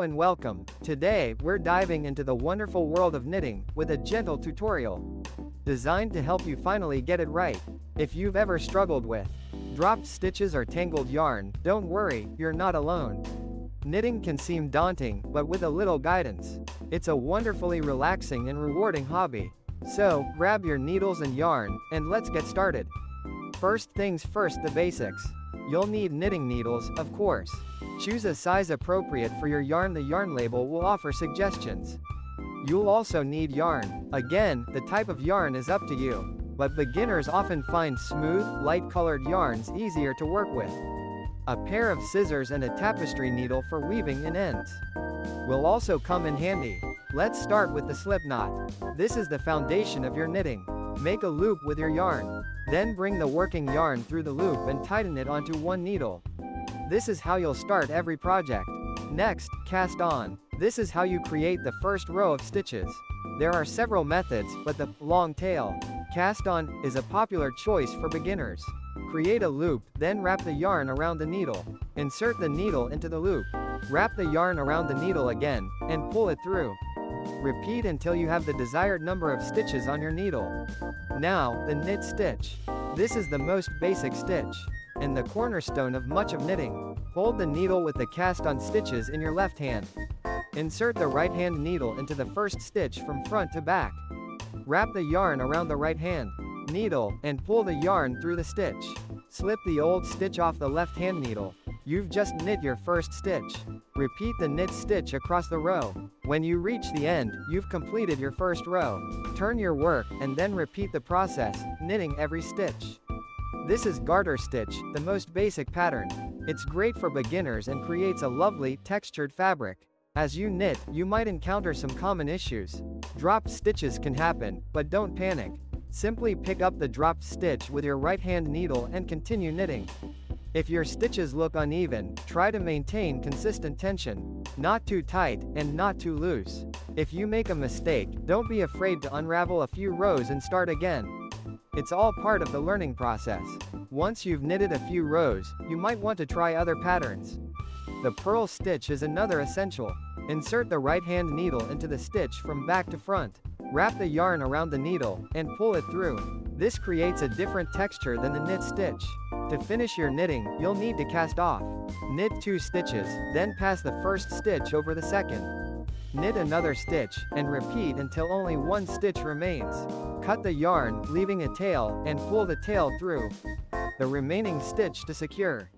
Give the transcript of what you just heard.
And welcome. Today, we're diving into the wonderful world of knitting with a gentle tutorial designed to help you finally get it right. If you've ever struggled with dropped stitches or tangled yarn, don't worry, you're not alone. Knitting can seem daunting, but with a little guidance, it's a wonderfully relaxing and rewarding hobby. So, grab your needles and yarn, and let's get started. First things first, the basics. You'll need knitting needles, of course. Choose a size appropriate for your yarn. The yarn label will offer suggestions. You'll also need yarn. Again, the type of yarn is up to you, but beginners often find smooth, light-colored yarns easier to work with. A pair of scissors and a tapestry needle for weaving in ends will also come in handy. Let's start with the slip knot. This is the foundation of your knitting. Make a loop with your yarn. Then bring the working yarn through the loop and tighten it onto one needle. This is how you'll start every project. Next, cast on. This is how you create the first row of stitches. There are several methods, but the long tail cast on is a popular choice for beginners. Create a loop, then wrap the yarn around the needle. Insert the needle into the loop. Wrap the yarn around the needle again, and pull it through. Repeat until you have the desired number of stitches on your needle. Now, the knit stitch. This is the most basic stitch, and the cornerstone of much of knitting. Hold the needle with the cast-on stitches in your left hand. Insert the right hand needle into the first stitch from front to back. Wrap the yarn around the right hand needle, and pull the yarn through the stitch. Slip the old stitch off the left hand needle. You've just knit your first stitch. Repeat the knit stitch across the row. When you reach the end, you've completed your first row. Turn your work, and then repeat the process, knitting every stitch. This is garter stitch, the most basic pattern. It's great for beginners and creates a lovely, textured fabric. As you knit, you might encounter some common issues. Dropped stitches can happen, but don't panic. Simply pick up the dropped stitch with your right hand needle and continue knitting. If your stitches look uneven, try to maintain consistent tension. Not too tight, and not too loose. If you make a mistake, don't be afraid to unravel a few rows and start again. It's all part of the learning process. Once you've knitted a few rows, you might want to try other patterns. The purl stitch is another essential. Insert the right hand needle into the stitch from back to front. Wrap the yarn around the needle, and pull it through. This creates a different texture than the knit stitch. To finish your knitting, you'll need to cast off. Knit 2 stitches, then pass the first stitch over the second. Knit another stitch, and repeat until only 1 stitch remains. Cut the yarn, leaving a tail, and pull the tail through the remaining stitch to secure.